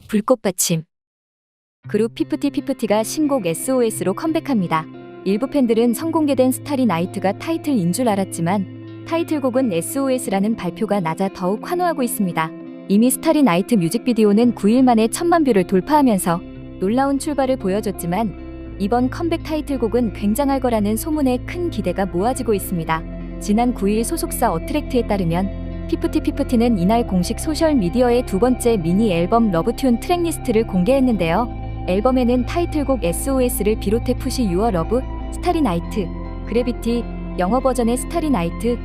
불꽃받침. 그룹 피프티피프티가 신곡 SOS로 컴백합니다. 일부 팬들은 선공개된 스타리 나이트가 타이틀인 줄 알았지만 타이틀곡은 SOS라는 발표가 나자 더욱 환호하고 있습니다. 이미 스타리 나이트 뮤직비디오는 9일 만에 1000만 뷰를 돌파하면서 놀라운 출발을 보여줬지만 이번 컴백 타이틀곡은 굉장할 거라는 소문에 큰 기대가 모아지고 있습니다. 지난 9일 소속사 어트랙트에 따르면 피프티피프티는 이날 공식 소셜미디어에 두 번째 미니 앨범 러브튠 트랙리스트를 공개했는데요. 앨범에는 타이틀곡 SOS를 비롯해 푸시 유어 러브, 스타리 나이트, 그래비티, 영어 버전의 스타리 나이트,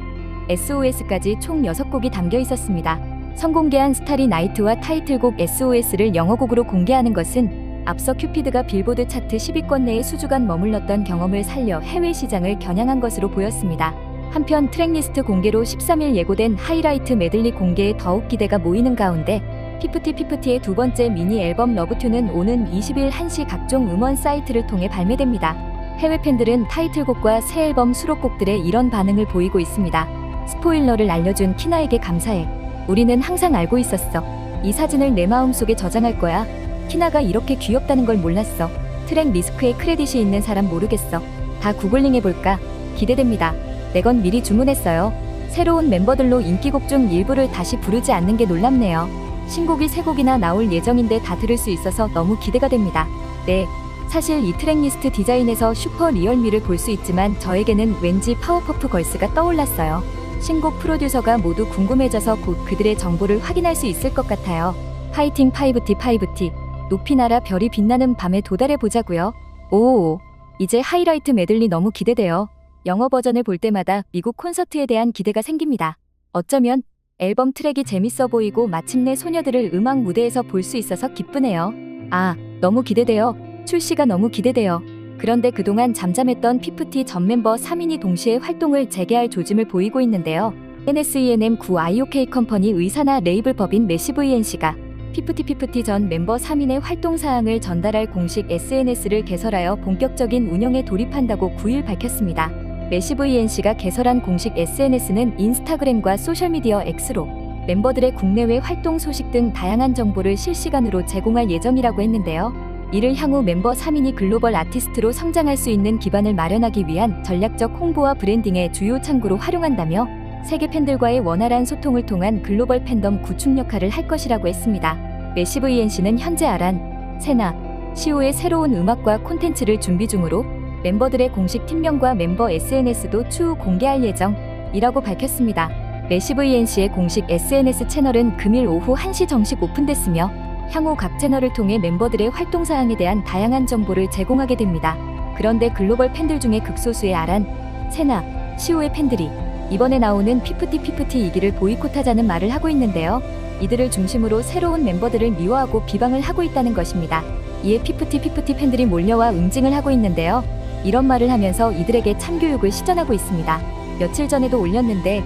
SOS까지 총 6곡이 담겨 있었습니다. 선공개한 스타리 나이트와 타이틀곡 SOS를 영어곡으로 공개하는 것은 앞서 큐피드가 빌보드 차트 10위권 내에 수주간 머물렀던 경험을 살려 해외 시장을 겨냥한 것으로 보였습니다. 한편 트랙리스트 공개로 13일 예고된 하이라이트 메들리 공개에 더욱 기대가 모이는 가운데 피프티피프티의 두 번째 미니 앨범 러브튠은 오는 20일 1시 각종 음원 사이트를 통해 발매됩니다. 해외 팬들은 타이틀곡과 새 앨범 수록곡들에 이런 반응을 보이고 있습니다. 스포일러를 알려준 키나에게 감사해. 우리는 항상 알고 있었어. 이 사진을 내 마음속에 저장할 거야. 키나가 이렇게 귀엽다는 걸 몰랐어. 트랙 리스크에 크레딧이 있는 사람 모르겠어. 다 구글링 해볼까? 기대됩니다. 내건 미리 주문했어요. 새로운 멤버들로 인기곡 중 일부를 다시 부르지 않는 게 놀랍네요. 신곡이 3곡이나 나올 예정인데 다 들을 수 있어서 너무 기대가 됩니다. 네, 사실 이 트랙리스트 디자인에서 슈퍼 리얼미를 볼 수 있지만 저에게는 왠지 파워퍼프 걸스가 떠올랐어요. 신곡 프로듀서가 모두 궁금해져서 곧 그들의 정보를 확인할 수 있을 것 같아요. 파이팅 파이브티 높이 날아 별이 빛나는 밤에 도달해 보자고요. 오오오, 이제 하이라이트 메들리 너무 기대돼요. 영어 버전을 볼 때마다 미국 콘서트에 대한 기대가 생깁니다. 어쩌면 앨범 트랙이 재밌어 보이고 마침내 소녀들을 음악 무대에서 볼 수 있어서 기쁘네요. 아, 너무 기대돼요. 출시가 너무 기대돼요. 그런데 그동안 잠잠했던 피프티 전 멤버 3인이 동시에 활동을 재개할 조짐을 보이고 있는데요. NSENM9 IOK 컴퍼니 의사나 레이블 법인 매시브 ENC가 피프티피프티 전 멤버 3인의 활동 사항을 전달할 공식 SNS를 개설하여 본격적인 운영에 돌입한다고 9일 밝혔습니다. 매시브 ENC가 개설한 공식 SNS는 인스타그램과 소셜미디어 X로 멤버들의 국내외 활동 소식 등 다양한 정보를 실시간으로 제공할 예정이라고 했는데요. 이를 향후 멤버 3인이 글로벌 아티스트로 성장할 수 있는 기반을 마련하기 위한 전략적 홍보와 브랜딩의 주요 창구로 활용한다며 세계 팬들과의 원활한 소통을 통한 글로벌 팬덤 구축 역할을 할 것이라고 했습니다. 매시브 ENC는 현재 아란, 세나, 시오의 새로운 음악과 콘텐츠를 준비 중으로 멤버들의 공식 팀명과 멤버 SNS도 추후 공개할 예정이라고 밝혔습니다. 매시브 ENC의 공식 SNS 채널은 금일 오후 1시 정식 오픈됐으며 향후 각 채널을 통해 멤버들의 활동 사항에 대한 다양한 정보를 제공하게 됩니다. 그런데 글로벌 팬들 중에 극소수의 아란, 세나, 시오의 팬들이 이번에 나오는 피프티피프티 2기를 보이콧하자는 말을 하고 있는데요. 이들을 중심으로 새로운 멤버들을 미워하고 비방을 하고 있다는 것입니다. 이에 피프티피프티 팬들이 몰려와 응징을 하고 있는데요. 이런 말을 하면서 이들에게 참교육을 시전하고 있습니다. 며칠 전에도 올렸는데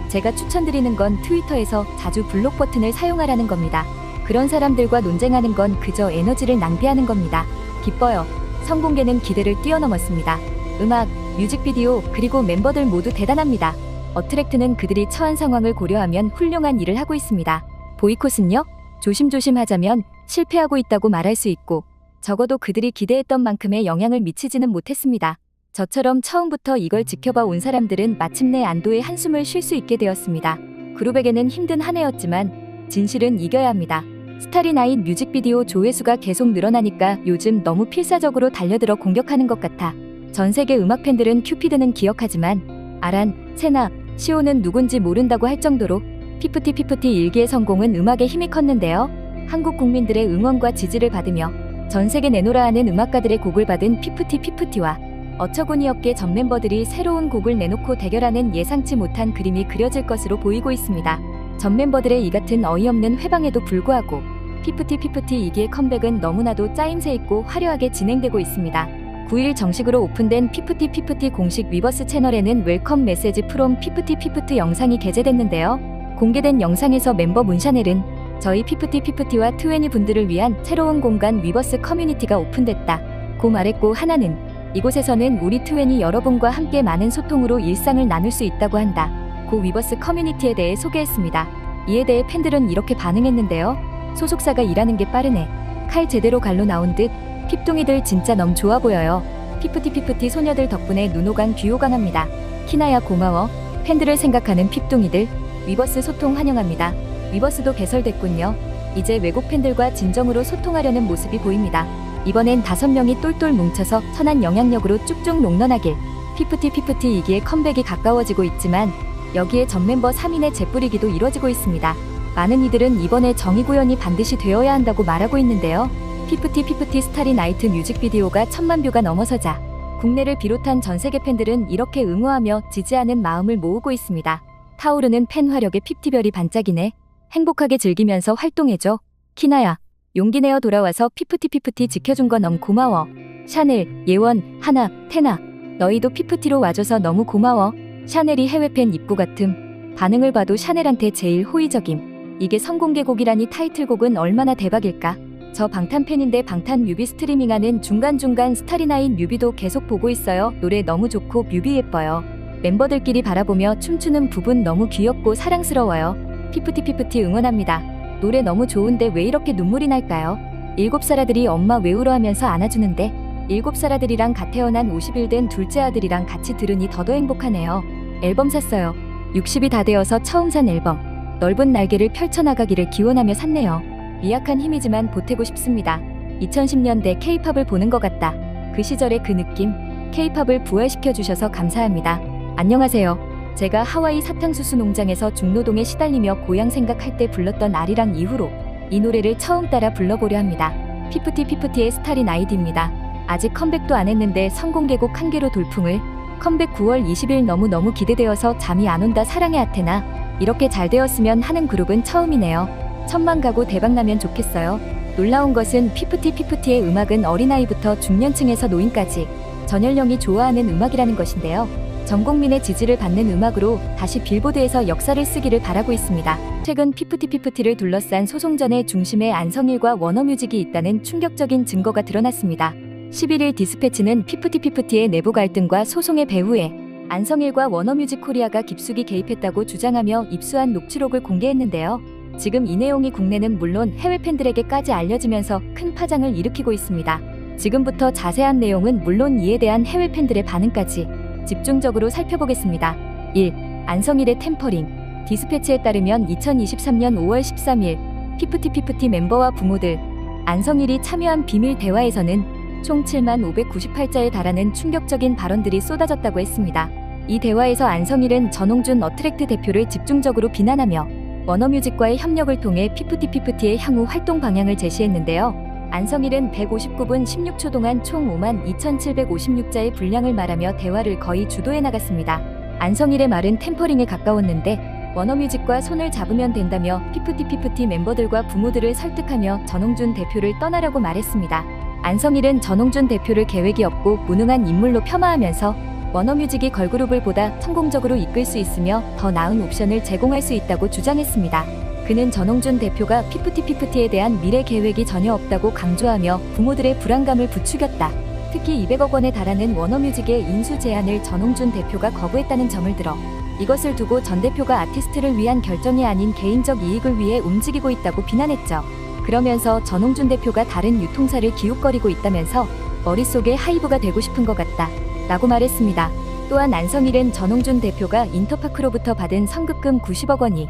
제가 추천드리는 건 트위터에서 자주 블록 버튼을 사용하라는 겁니다. 그런 사람들과 논쟁하는 건 그저 에너지를 낭비하는 겁니다. 기뻐요. 선공개는 기대를 뛰어넘었습니다. 음악, 뮤직비디오, 그리고 멤버들 모두 대단합니다. 어트랙트는 그들이 처한 상황을 고려하면 훌륭한 일을 하고 있습니다. 보이콧은요? 조심조심 하자면 실패하고 있다고 말할 수 있고 적어도 그들이 기대했던 만큼의 영향을 미치지는 못했습니다. 저처럼 처음부터 이걸 지켜봐 온 사람들은 마침내 안도의 한숨을 쉴 수 있게 되었습니다. 그룹에게는 힘든 한 해였지만 진실은 이겨야 합니다. 스타리 나잇 뮤직비디오 조회수가 계속 늘어나니까 요즘 너무 필사적으로 달려들어 공격하는 것 같아. 전 세계 음악 팬들은 큐피드는 기억하지만 아란, 세나, 시오는 누군지 모른다고 할 정도로 피프티피프티 일기의 성공은 음악에 힘이 컸는데요. 한국 국민들의 응원과 지지를 받으며 전 세계 내노라 하는 음악가들의 곡을 받은 피프티피프티와 어처구니 없게 전 멤버들이 새로운 곡을 내놓고 대결하는 예상치 못한 그림이 그려질 것으로 보이고 있습니다. 전 멤버들의 이 같은 어이없는 회방에도 불구하고 피프티피프티 2기의 컴백은 너무나도 짜임새 있고 화려하게 진행되고 있습니다. 9일 정식으로 오픈된 피프티피프티 공식 위버스 채널에는 웰컴 메시지 프롬 피프티피프티 영상이 게재됐는데요. 공개된 영상에서 멤버 문샤넬은 저희 피프티피프티와 트웬이 분들을 위한 새로운 공간 위버스 커뮤니티가 오픈됐다 고 말했고 하나는 이곳에서는 우리 트웬이 여러분과 함께 많은 소통으로 일상을 나눌 수 있다고 한다 고 위버스 커뮤니티에 대해 소개했습니다. 이에 대해 팬들은 이렇게 반응했는데요. 소속사가 일하는 게 빠르네. 칼 제대로 갈로 나온 듯. 핍둥이들 진짜 너무 좋아 보여요. 피프티 소녀들 덕분에 눈호강 귀호강합니다. 키나야 고마워. 팬들을 생각하는 핍둥이들. 위버스 소통 환영합니다. 위버스도 개설됐군요. 이제 외국 팬들과 진정으로 소통하려는 모습이 보입니다. 이번엔 5명이 똘똘 뭉쳐서 선한 영향력으로 쭉쭉 롱런하길. 피프티 2기의 컴백이 가까워지고 있지만 여기에 전 멤버 3인의 재뿌리기도 이뤄지고 있습니다. 많은 이들은 이번에 정의 구현이 반드시 되어야 한다고 말하고 있는데요. 피프티 스타리 나이트 뮤직비디오가 1000만 뷰가 넘어서자 국내를 비롯한 전 세계 팬들은 이렇게 응원하며 지지하는 마음을 모으고 있습니다. 타오르는 팬 화력에 핍티별이 반짝이네. 행복하게 즐기면서 활동해줘. 키나야, 용기 내어 돌아와서 피프티 지켜준 거 너무 고마워. 샤넬, 예원, 하나, 테나, 너희도 피프티로 와줘서 너무 고마워. 샤넬이 해외팬 입구 같음. 반응을 봐도 샤넬한테 제일 호의적임. 이게 선공개곡이라니 타이틀곡은 얼마나 대박일까. 저 방탄 팬인데 방탄 뮤비 스트리밍하는 중간중간 스타리나인 뮤비도 계속 보고 있어요. 노래 너무 좋고 뮤비 예뻐요. 멤버들끼리 바라보며 춤추는 부분 너무 귀엽고 사랑스러워요. 피프티 응원합니다. 노래 너무 좋은데 왜 이렇게 눈물이 날까요? 7살 아들이 엄마 왜 울어 하면서 안아주는데 7살 아들이랑 갓 태어난 50일 된 둘째 아들이랑 같이 들으니 더더 행복하네요. 앨범 샀어요. 60이 다 되어서 처음 산 앨범. 넓은 날개를 펼쳐나가기를 기원하며 샀네요. 미약한 힘이지만 보태고 싶습니다. 2010년대 K-팝을 보는 것 같다. 그 시절의 그 느낌. K-팝을 부활시켜주셔서 감사합니다. 안녕하세요. 제가 하와이 사탕수수 농장에서 중노동에 시달리며 고향 생각할 때 불렀던 아리랑 이후로 이 노래를 처음 따라 불러보려 합니다. 피프티의 스타리 나이트입니다. 아직 컴백도 안 했는데 선공개곡 1개로 돌풍을. 컴백 9월 20일 너무너무 기대되어서 잠이 안 온다. 사랑의 아테나. 이렇게 잘 되었으면 하는 그룹은 처음이네요. 1000만 가고 대박나면 좋겠어요. 놀라운 것은 피프티의 음악은 어린아이부터 중년층에서 노인까지 전 연령이 좋아하는 음악이라는 것인데요. 전 국민의 지지를 받는 음악으로 다시 빌보드에서 역사를 쓰기를 바라고 있습니다. 최근 피프티를 둘러싼 소송전의 중심에 안성일과 워너뮤직이 있다는 충격적인 증거가 드러났습니다. 11일 디스패치는 피프티의 내부 갈등과 소송의 배후에 안성일과 워너뮤직 코리아가 깊숙이 개입했다고 주장하며 입수한 녹취록을 공개했는데요. 지금 이 내용이 국내는 물론 해외 팬들에게까지 알려지면서 큰 파장을 일으키고 있습니다. 지금부터 자세한 내용은 물론 이에 대한 해외 팬들의 반응까지 집중적으로 살펴보겠습니다. 1. 안성일의 템퍼링. 디스패치에 따르면 2023년 5월 13일 피프티 멤버와 부모들, 안성일이 참여한 비밀 대화에서는 총 7598자에 달하는 충격적인 발언들이 쏟아졌다고 했습니다. 이 대화에서 안성일은 전홍준 어트랙트 대표를 집중적으로 비난하며 워너뮤직과의 협력을 통해 피프티의 향후 활동 방향을 제시했는데요. 안성일은 159분 16초 동안 총 52,756자의 분량을 말하며 대화를 거의 주도해 나갔습니다. 안성일의 말은 템퍼링에 가까웠는데 워너뮤직과 손을 잡으면 된다며 피프티 멤버들과 부모들을 설득하며 전홍준 대표를 떠나라고 말했습니다. 안성일은 전홍준 대표를 계획이 없고 무능한 인물로 폄하하면서 워너뮤직이 걸그룹을 보다 성공적으로 이끌 수 있으며 더 나은 옵션을 제공할 수 있다고 주장했습니다. 그는 전홍준 대표가 피프티에 대한 미래 계획이 전혀 없다고 강조하며 부모들의 불안감을 부추겼다. 특히 200억 원에 달하는 워너뮤직의 인수 제안을 전홍준 대표가 거부했다는 점을 들어 이것을 두고 전 대표가 아티스트를 위한 결정이 아닌 개인적 이익을 위해 움직이고 있다고 비난했죠. 그러면서 전홍준 대표가 다른 유통사를 기웃거리고 있다면서 머릿속에 하이브가 되고 싶은 것 같다 라고 말했습니다. 또한 안성일은 전홍준 대표가 인터파크로부터 받은 성급금 90억 원이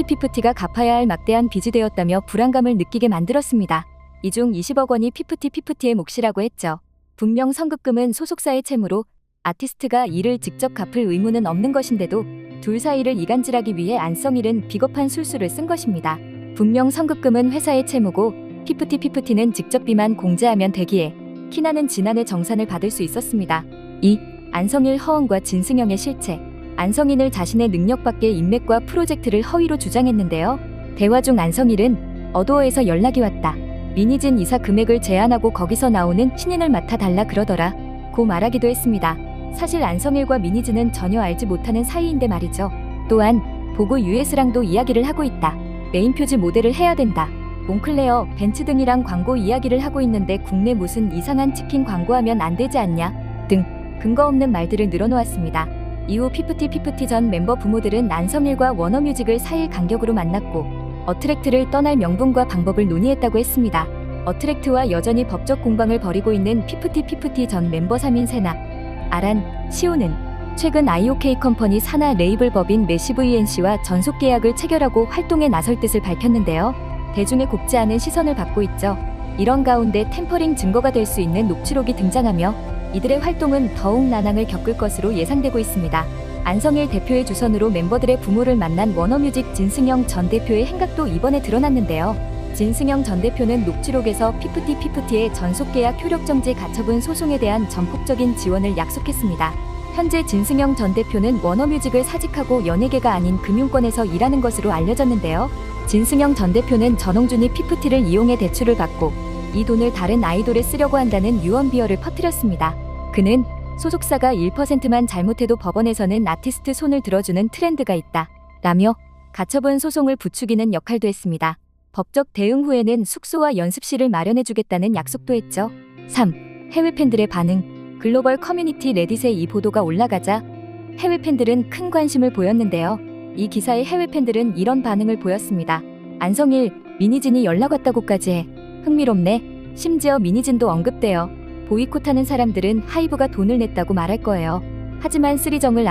피프티가 갚아야 할 막대한 빚이 되었다며 불안감을 느끼게 만들었습니다. 이 중 20억 원이 피프티의 몫이라고 했죠. 분명 성급금은 소속사의 채무로 아티스트가 이를 직접 갚을 의무는 없는 것인데도 둘 사이를 이간질하기 위해 안성일은 비겁한 술수를 쓴 것입니다. 분명 성급금은 회사의 채무고 피프티는 직접비만 공제하면 되기에 키나는 지난해 정산을 받을 수 있었습니다. 2. 안성일 허언과 진승영의 실체. 안성인을 자신의 능력 밖의 인맥과 프로젝트를 허위로 주장했는데요. 대화 중 안성일은 어도어에서 연락이 왔다. 미니진 이사 금액을 제안하고 거기서 나오는 신인을 맡아달라 그러더라 고 말하기도 했습니다. 사실 안성일과 미니진은 전혀 알지 못하는 사이인데 말이죠. 또한 보고 US랑도 이야기를 하고 있다. 메인 표지 모델을 해야 된다. 몽클레어, 벤츠 등이랑 광고 이야기를 하고 있는데 국내 무슨 이상한 치킨 광고하면 안 되지 않냐 등 근거 없는 말들을 늘어놓았습니다. 이후 피프티 전 멤버 부모들은 안성일과 워너뮤직을 4일 간격으로 만났고 어트랙트를 떠날 명분과 방법을 논의했다고 했습니다. 어트랙트와 여전히 법적 공방을 벌이고 있는 피프티 전 멤버 3인 세나, 아란, 시오는 최근 IOK 컴퍼니 산하 레이블 법인 매시브 ENC와 전속 계약을 체결하고 활동에 나설 뜻을 밝혔는데요. 대중의 곱지 않은 시선을 받고 있죠. 이런 가운데 템퍼링 증거가 될 수 있는 녹취록이 등장하며 이들의 활동은 더욱 난항을 겪을 것으로 예상되고 있습니다. 안성일 대표의 주선으로 멤버들의 부모를 만난 워너뮤직 진승영 전 대표의 행각도 이번에 드러났는데요. 진승영 전 대표는 녹취록에서 피프티의 전속계약 효력정지 가처분 소송에 대한 전폭적인 지원을 약속했습니다. 현재 진승영 전 대표는 워너뮤직을 사직하고 연예계가 아닌 금융권에서 일하는 것으로 알려졌는데요. 진승영 전 대표는 전홍준이 피프티를 이용해 대출을 받고 이 돈을 다른 아이돌에 쓰려고 한다는 유언비어를 퍼뜨렸습니다. 그는 소속사가 1%만 잘못해도 법원에서는 아티스트 손을 들어주는 트렌드가 있다 라며 가처분 소송을 부추기는 역할도 했습니다. 법적 대응 후에는 숙소와 연습실을 마련해주겠다는 약속도 했죠. 3. 해외 팬들의 반응. 글로벌 커뮤니티 레딧에 이 보도가 올라가자 해외 팬들은 큰 관심을 보였는데요. 이 기사에 해외 팬들은 이런 반응을 보였습니다. 안성일, 미니진이 연락 왔다고까지 해. 흥미롭네. 심지어 미니진도 언급돼요. 보이콧하는 사람들은 하이브가 돈을 냈다고 말할 거예요. 하지만 쓰리정을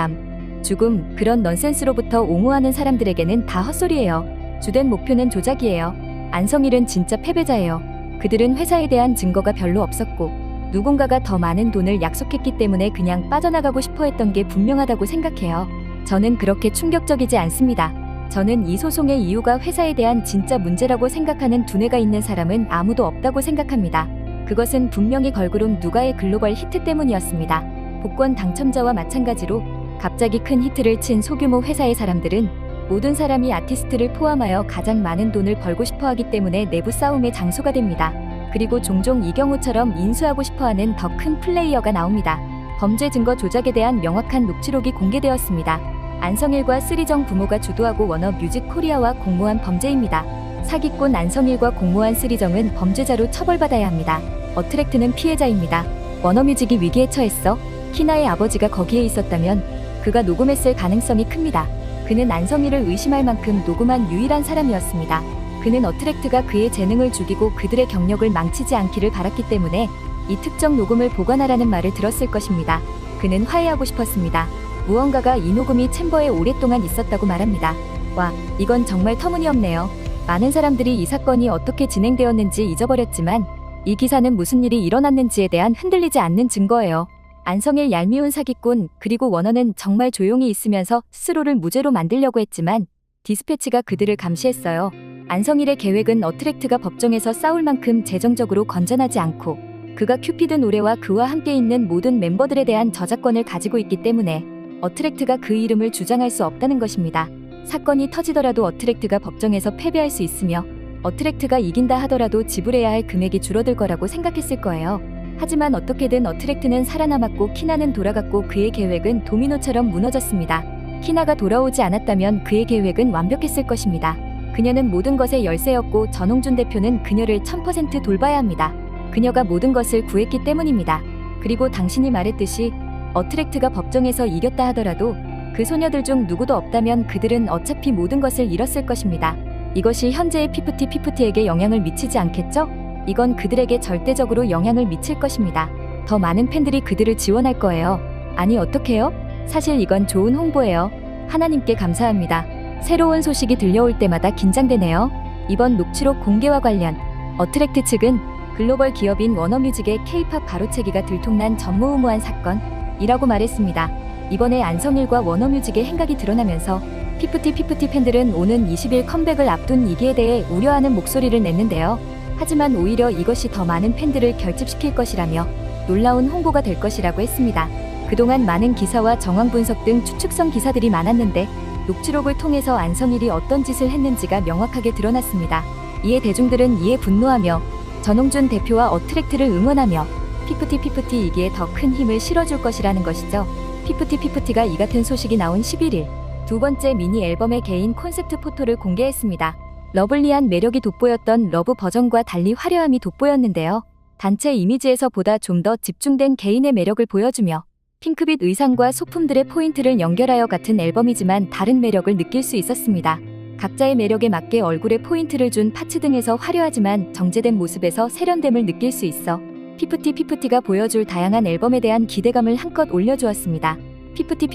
죽음, 그런 넌센스로부터 옹호하는 사람들에게는 다 헛소리예요. 주된 목표는 조작이에요. 안성일은 진짜 패배자예요. 그들은 회사에 대한 증거가 별로 없었고 누군가가 더 많은 돈을 약속했기 때문에 그냥 빠져나가고 싶어 했던 게 분명하다고 생각해요. 저는 그렇게 충격적이지 않습니다. 저는 이 소송의 이유가 회사에 대한 진짜 문제라고 생각하는 두뇌가 있는 사람은 아무도 없다고 생각합니다. 그것은 분명히 걸그룹 누가의 글로벌 히트 때문이었습니다. 복권 당첨자와 마찬가지로 갑자기 큰 히트를 친 소규모 회사의 사람들은 모든 사람이 아티스트를 포함하여 가장 많은 돈을 벌고 싶어하기 때문에 내부 싸움의 장소가 됩니다. 그리고 종종 이 경우처럼 인수하고 싶어하는 더 큰 플레이어가 나옵니다. 범죄 증거 조작에 대한 명확한 녹취록이 공개되었습니다. 안성일과 쓰리정 부모가 주도하고 워너뮤직 코리아와 공모한 범죄입니다. 사기꾼 안성일과 공모한 쓰리정은 범죄자로 처벌받아야 합니다. 어트랙트는 피해자입니다. 워너뮤직이 위기에 처했어. 키나의 아버지가 거기에 있었다면 그가 녹음했을 가능성이 큽니다. 그는 안성일을 의심할 만큼 녹음한 유일한 사람이었습니다. 그는 어트랙트가 그의 재능을 죽이고 그들의 경력을 망치지 않기를 바랐기 때문에 이 특정 녹음을 보관하라는 말을 들었을 것입니다. 그는 화해하고 싶었습니다. 무언가가 이 녹음이 챔버에 오랫동안 있었다고 말합니다. 와, 이건 정말 터무니없네요. 많은 사람들이 이 사건이 어떻게 진행되었는지 잊어버렸지만 이 기사는 무슨 일이 일어났는지에 대한 흔들리지 않는 증거예요. 안성일 얄미운 사기꾼, 그리고 워너는 정말 조용히 있으면서 스스로를 무죄로 만들려고 했지만 디스패치가 그들을 감시했어요. 안성일의 계획은 어트랙트가 법정에서 싸울 만큼 재정적으로 건전하지 않고 그가 큐피드 노래와 그와 함께 있는 모든 멤버들에 대한 저작권을 가지고 있기 때문에 어트랙트가 그 이름을 주장할 수 없다는 것입니다. 사건이 터지더라도 어트랙트가 법정에서 패배할 수 있으며 어트랙트가 이긴다 하더라도 지불해야 할 금액이 줄어들 거라고 생각했을 거예요. 하지만 어떻게든 어트랙트는 살아남았고 키나는 돌아갔고 그의 계획은 도미노처럼 무너졌습니다. 키나가 돌아오지 않았다면 그의 계획은 완벽했을 것입니다. 그녀는 모든 것의 열쇠였고 전홍준 대표는 그녀를 1000% 돌봐야 합니다. 그녀가 모든 것을 구했기 때문입니다. 그리고 당신이 말했듯이 어트랙트가 법정에서 이겼다 하더라도 그 소녀들 중 누구도 없다면 그들은 어차피 모든 것을 잃었을 것입니다. 이것이 현재의 피프티에게 영향을 미치지 않겠죠? 이건 그들에게 절대적으로 영향을 미칠 것입니다. 더 많은 팬들이 그들을 지원할 거예요. 아니 어떡해요? 사실 이건 좋은 홍보예요. 하나님께 감사합니다. 새로운 소식이 들려올 때마다 긴장되네요. 이번 녹취록 공개와 관련 어트랙트 측은 글로벌 기업인 워너뮤직의 K-팝 가로채기가 들통난 전무후무한 사건이라고 말했습니다. 이번에 안성일과 워너뮤직의 행각이 드러나면서 피프티 팬들은 오는 20일 컴백을 앞둔 이기에 대해 우려하는 목소리를 냈는데요. 하지만 오히려 이것이 더 많은 팬들을 결집시킬 것이라며 놀라운 홍보가 될 것이라고 했습니다. 그동안 많은 기사와 정황 분석 등 추측성 기사들이 많았는데 녹취록을 통해서 안성일이 어떤 짓을 했는지가 명확하게 드러났습니다. 이에 대중들은 이에 분노하며 전홍준 대표와 어트랙트를 응원하며 피프티 이기에 더 큰 힘을 실어줄 것이라는 것이죠. 피프티가 이 같은 소식이 나온 11일 두 번째 미니 앨범의 개인 콘셉트 포토를 공개했습니다. 러블리한 매력이 돋보였던 러브 버전과 달리 화려함이 돋보였는데요. 단체 이미지에서 보다 좀 더 집중된 개인의 매력을 보여주며 핑크빛 의상과 소품들의 포인트를 연결하여 같은 앨범이지만 다른 매력을 느낄 수 있었습니다. 각자의 매력에 맞게 얼굴에 포인트를 준 파츠 등에서 화려하지만 정제된 모습에서 세련됨을 느낄 수 있어 피프티가 보여줄 다양한 앨범에 대한 기대감을 한껏 올려주었습니다. 피프티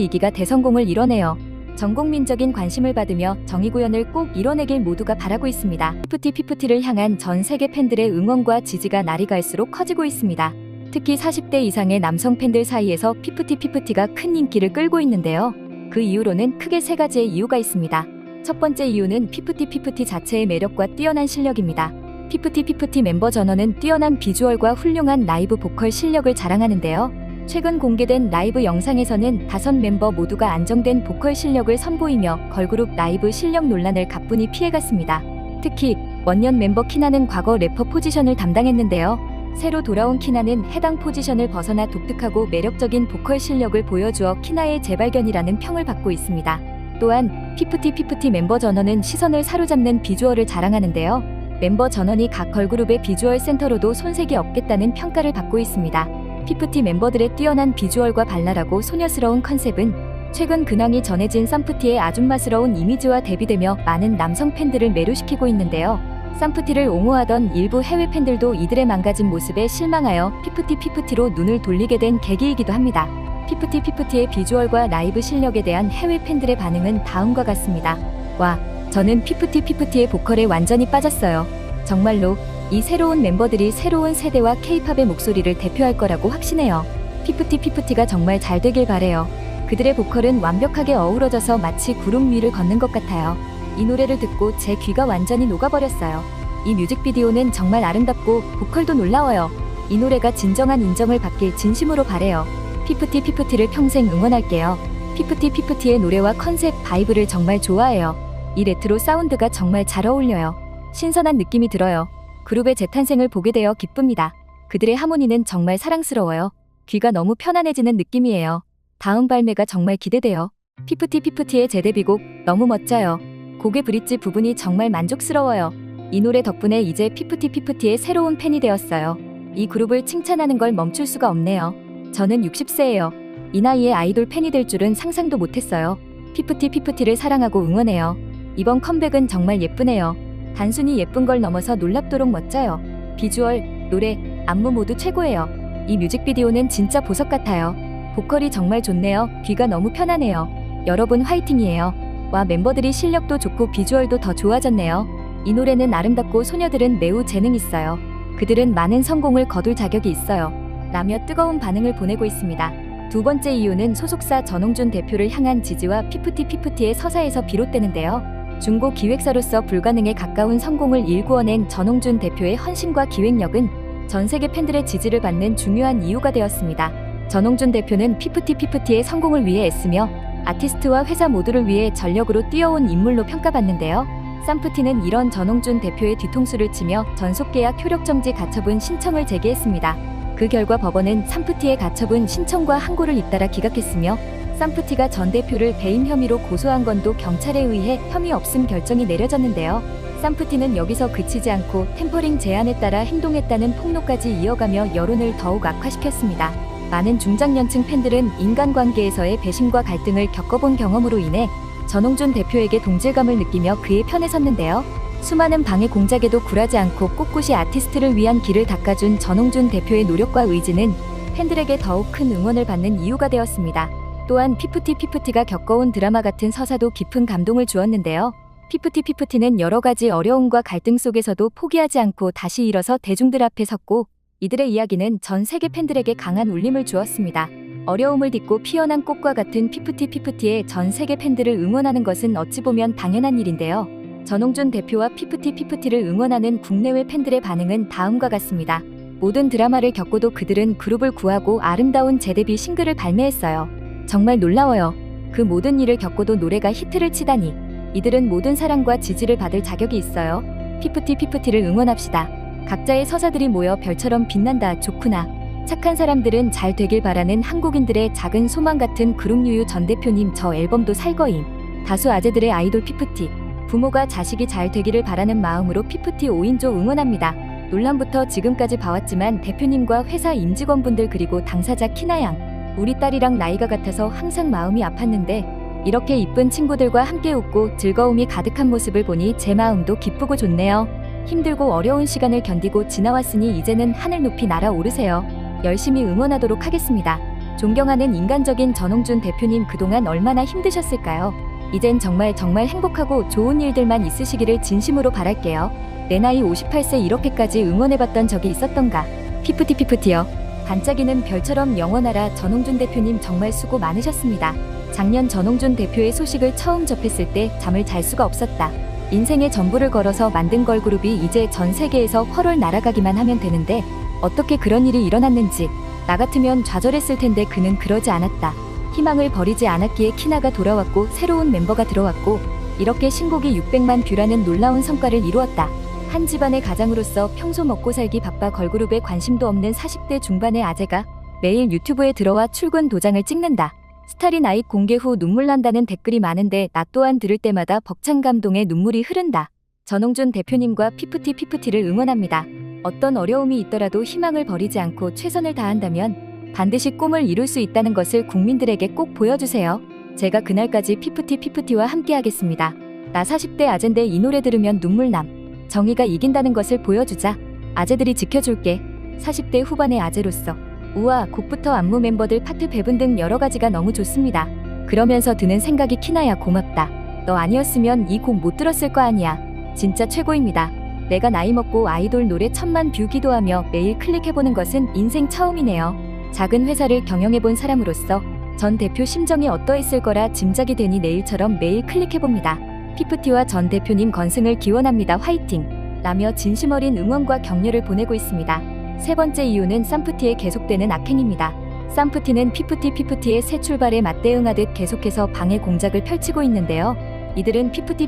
2기가 대성공을 이뤄내요. 전국민적인 관심을 받으며 정의구현을 꼭 이뤄내길 모두가 바라고 있습니다. 피프티를 향한 전 세계 팬들의 응원과 지지가 날이 갈수록 커지고 있습니다. 특히 40대 이상의 남성 팬들 사이에서 피프티가 큰 인기를 끌고 있는데요. 그 이유로는 크게 세 가지의 이유가 있습니다. 첫 번째 이유는 피프티 자체의 매력과 뛰어난 실력입니다. 피프티 멤버 전원은 뛰어난 비주얼과 훌륭한 라이브 보컬 실력을 자랑하는데요. 최근 공개된 라이브 영상에서는 5멤버 모두가 안정된 보컬 실력을 선보이며 걸그룹 라이브 실력 논란을 가뿐히 피해갔습니다. 특히 원년 멤버 키나는 과거 래퍼 포지션을 담당했는데요. 새로 돌아온 키나는 해당 포지션을 벗어나 독특하고 매력적인 보컬 실력을 보여주어 키나의 재발견이라는 평을 받고 있습니다. 또한 피프티 멤버 전원은 시선을 사로잡는 비주얼을 자랑하는데요. 멤버 전원이 각 걸그룹의 비주얼 센터로도 손색이 없겠다는 평가를 받고 있습니다. 피프티 멤버들의 뛰어난 비주얼과 발랄하고 소녀스러운 컨셉은 최근 근황이 전해진 쌈프티의 아줌마스러운 이미지와 대비되며 많은 남성 팬들을 매료시키고 있는데요. 쌈프티를 옹호하던 일부 해외 팬들도 이들의 망가진 모습에 실망하여 피프티로 눈을 돌리게 된 계기이기도 합니다. 피프티의 비주얼과 라이브 실력에 대한 해외 팬들의 반응은 다음과 같습니다. 와, 저는 피프티의 보컬에 완전히 빠졌어요. 정말로 이 새로운 멤버들이 새로운 세대와 K-팝의 목소리를 대표할 거라고 확신해요. 피프티가 정말 잘 되길 바래요. 그들의 보컬은 완벽하게 어우러져서 마치 구름 위를 걷는 것 같아요. 이 노래를 듣고 제 귀가 완전히 녹아버렸어요. 이 뮤직비디오는 정말 아름답고 보컬도 놀라워요. 이 노래가 진정한 인정을 받길 진심으로 바래요. 피프티를 평생 응원할게요. 피프티의 노래와 컨셉, 바이브를 정말 좋아해요. 이 레트로 사운드가 정말 잘 어울려요. 신선한 느낌이 들어요. 그룹의 재탄생을 보게 되어 기쁩니다. 그들의 하모니는 정말 사랑스러워요. 귀가 너무 편안해지는 느낌이에요. 다음 발매가 정말 기대돼요. 피프티의 재데뷔곡 너무 멋져요. 곡의 브릿지 부분이 정말 만족스러워요. 이 노래 덕분에 이제 피프티의 새로운 팬이 되었어요. 이 그룹을 칭찬하는 걸 멈출 수가 없네요. 저는 60세예요. 이 나이에 아이돌 팬이 될 줄은 상상도 못했어요. 피프티를 사랑하고 응원해요. 이번 컴백은 정말 예쁘네요. 단순히 예쁜 걸 넘어서 놀랍도록 멋져요. 비주얼, 노래, 안무 모두 최고예요. 이 뮤직비디오는 진짜 보석 같아요. 보컬이 정말 좋네요. 귀가 너무 편하네요. 여러분 화이팅이에요. 와, 멤버들이 실력도 좋고 비주얼도 더 좋아졌네요. 이 노래는 아름답고 소녀들은 매우 재능 있어요. 그들은 많은 성공을 거둘 자격이 있어요. 라며 뜨거운 반응을 보내고 있습니다. 두 번째 이유는 소속사 전홍준 대표를 향한 지지와 피프티의 서사에서 비롯되는데요. 중고 기획사로서 불가능에 가까운 성공을 일구어낸 전홍준 대표의 헌신과 기획력은 전 세계 팬들의 지지를 받는 중요한 이유가 되었습니다. 전홍준 대표는 피프티의 성공을 위해 애쓰며 아티스트와 회사 모두를 위해 전력으로 뛰어온 인물로 평가받는데요. 쌈프티는 이런 전홍준 대표의 뒤통수를 치며 전속계약 효력정지 가처분 신청을 제기했습니다. 그 결과 법원은 쌈프티의 가처분 신청과 항고를 잇따라 기각했으며 쌈프티가 전 대표를 배임 혐의로 고소한 건도 경찰에 의해 혐의 없음 결정이 내려졌는데요. 쌈프티는 여기서 그치지 않고 템퍼링 제안에 따라 행동했다는 폭로까지 이어가며 여론을 더욱 악화시켰습니다. 많은 중장년층 팬들은 인간관계에서의 배신과 갈등을 겪어본 경험으로 인해 전홍준 대표에게 동질감을 느끼며 그의 편에 섰는데요. 수많은 방해 공작에도 굴하지 않고 꿋꿋이 아티스트를 위한 길을 닦아준 전홍준 대표의 노력과 의지는 팬들에게 더욱 큰 응원을 받는 이유가 되었습니다. 또한 피프티가 겪어온 드라마 같은 서사도 깊은 감동을 주었는데요. 피프티는 여러 가지 어려움과 갈등 속에서도 포기하지 않고 다시 일어서 대중들 앞에 섰고 이들의 이야기는 전 세계 팬들에게 강한 울림을 주었습니다. 어려움을 딛고 피어난 꽃과 같은 피프티의 전 세계 팬들을 응원하는 것은 어찌 보면 당연한 일인데요. 전홍준 대표와 피프티를 응원하는 국내외 팬들의 반응은 다음과 같습니다. 모든 드라마를 겪고도 그들은 그룹을 구하고 아름다운 재데뷔 싱글을 발매했어요. 정말 놀라워요. 그 모든 일을 겪고도 노래가 히트를 치다니. 이들은 모든 사랑과 지지를 받을 자격이 있어요. 피프티를 응원합시다. 각자의 서사들이 모여 별처럼 빛난다. 좋구나. 착한 사람들은 잘 되길 바라는 한국인들의 작은 소망 같은 그룹 유유 전 대표님, 저 앨범도 살 거임. 다수 아재들의 아이돌 피프티. 부모가 자식이 잘 되기를 바라는 마음으로 피프티 5인조 응원합니다. 논란부터 지금까지 봐왔지만 대표님과 회사 임직원분들 그리고 당사자 키나양, 우리 딸이랑 나이가 같아서 항상 마음이 아팠는데 이렇게 이쁜 친구들과 함께 웃고 즐거움이 가득한 모습을 보니 제 마음도 기쁘고 좋네요. 힘들고 어려운 시간을 견디고 지나왔으니 이제는 하늘 높이 날아오르세요. 열심히 응원하도록 하겠습니다. 존경하는 인간적인 전홍준 대표님, 그동안 얼마나 힘드셨을까요? 이젠 정말 행복하고 좋은 일들만 있으시기를 진심으로 바랄게요. 내 나이 58세 이렇게까지 응원해봤던 적이 있었던가. 피프티요. 반짝이는 별처럼 영원하라. 전홍준 대표님 정말 수고 많으셨습니다. 작년 전홍준 대표의 소식을 처음 접했을 때 잠을 잘 수가 없었다. 인생의 전부를 걸어서 만든 걸그룹이 이제 전 세계에서 훨훨 날아가기만 하면 되는데 어떻게 그런 일이 일어났는지. 나 같으면 좌절했을 텐데 그는 그러지 않았다. 희망을 버리지 않았기에 키나가 돌아왔고 새로운 멤버가 들어왔고 이렇게 신곡이 600만 뷰라는 놀라운 성과를 이루었다. 한 집안의 가장으로서 평소 먹고 살기 바빠 걸그룹에 관심도 없는 40대 중반의 아재가 매일 유튜브에 들어와 출근 도장을 찍는다. 스타리 나잇 공개 후 눈물 난다는 댓글이 많은데 나 또한 들을 때마다 벅찬 감동의 눈물이 흐른다. 전홍준 대표님과 피프티를 응원합니다. 어떤 어려움이 있더라도 희망을 버리지 않고 최선을 다한다면 반드시 꿈을 이룰 수 있다는 것을 국민들에게 꼭 보여주세요. 제가 그날까지 피프티와 함께 하겠습니다. 나 40대 아젠데 이 노래 들으면 눈물남. 정의가 이긴다는 것을 보여주자. 아재들이 지켜줄게. 40대 후반의 아재로서. 우와, 곡부터 안무 멤버들 파트 배분 등 여러 가지가 너무 좋습니다. 그러면서 드는 생각이 키나야 고맙다. 너 아니었으면 이 곡 못 들었을 거 아니야. 진짜 최고입니다. 내가 나이 먹고 아이돌 노래 1000만 뷰 기도하며 매일 클릭해보는 것은 인생 처음이네요. 작은 회사를 경영해본 사람으로서 전 대표 심정이 어떠했을 거라 짐작이 되니 내일처럼 매일 클릭해봅니다. 피프티와 전 대표님 건승을 기원합니다. 화이팅! 라며 진심 어린 응원과 격려를 보내고 있습니다. 세 번째 이유는 쌈프티의 계속되는 악행입니다. 쌈프티는 피프티의 새 출발에 맞대응하듯 계속해서 방해 공작을 펼치고 있는데요. 이들은 피프티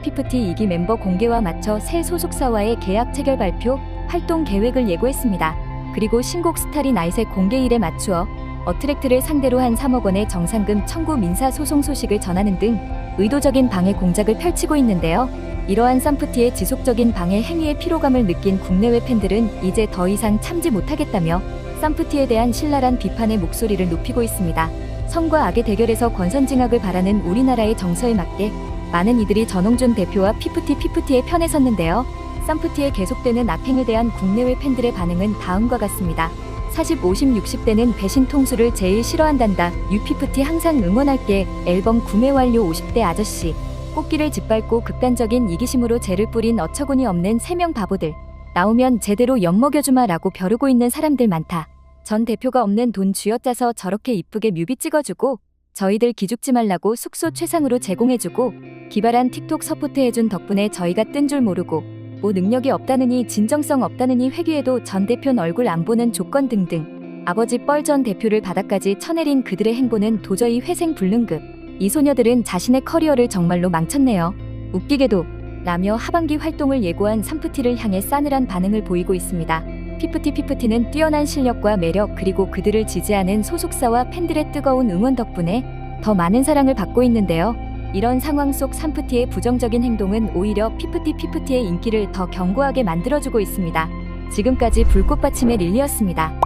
2기 멤버 공개와 맞춰 새 소속사와의 계약 체결 발표, 활동 계획을 예고했습니다. 그리고 신곡 스타리 나잇의 공개일에 맞추어 어트랙트를 상대로 한 3억 원의 정상금 청구 민사 소송 소식을 전하는 등 의도적인 방해 공작을 펼치고 있는데요. 이러한 쌈프티의 지속적인 방해 행위의 피로감을 느낀 국내외 팬들은 이제 더 이상 참지 못하겠다며 쌈프티에 대한 신랄한 비판의 목소리를 높이고 있습니다. 성과 악의 대결에서 권선징악을 바라는 우리나라의 정서에 맞게 많은 이들이 전홍준 대표와 피프티의 편에 섰는데요. 쌈프티의 계속되는 악행에 대한 국내외 팬들의 반응은 다음과 같습니다. 40, 50, 60대는 배신 통수를 제일 싫어한단다. 유피프티 항상 응원할게. 앨범 구매 완료. 50대 아저씨. 꽃길을 짓밟고 극단적인 이기심으로 죄를 뿌린 어처구니 없는 3명 바보들. 나오면 제대로 엿먹여주마 라고 벼르고 있는 사람들 많다. 전 대표가 없는 돈 쥐어짜서 저렇게 이쁘게 뮤비 찍어주고 저희들 기죽지 말라고 숙소 최상으로 제공해주고 기발한 틱톡 서포트해준 덕분에 저희가 뜬 줄 모르고 뭐 능력이 없다느니 진정성 없다느니 회귀해도 전 대표는 얼굴 안 보는 조건 등등. 아버지 뻘 전 대표를 바닥까지 쳐내린 그들의 행보는 도저히 회생불능급. 이 소녀들은 자신의 커리어를 정말로 망쳤네요. 웃기게도 라며 하반기 활동을 예고한 쌈프티를 향해 싸늘한 반응을 보이고 있습니다. 피프티는 뛰어난 실력과 매력 그리고 그들을 지지하는 소속사와 팬들의 뜨거운 응원 덕분에 더 많은 사랑을 받고 있는데요. 이런 상황 속 쌈프티의 부정적인 행동은 오히려 피프티의 인기를 더 견고하게 만들어주고 있습니다. 지금까지 불꽃받침의 릴리였습니다.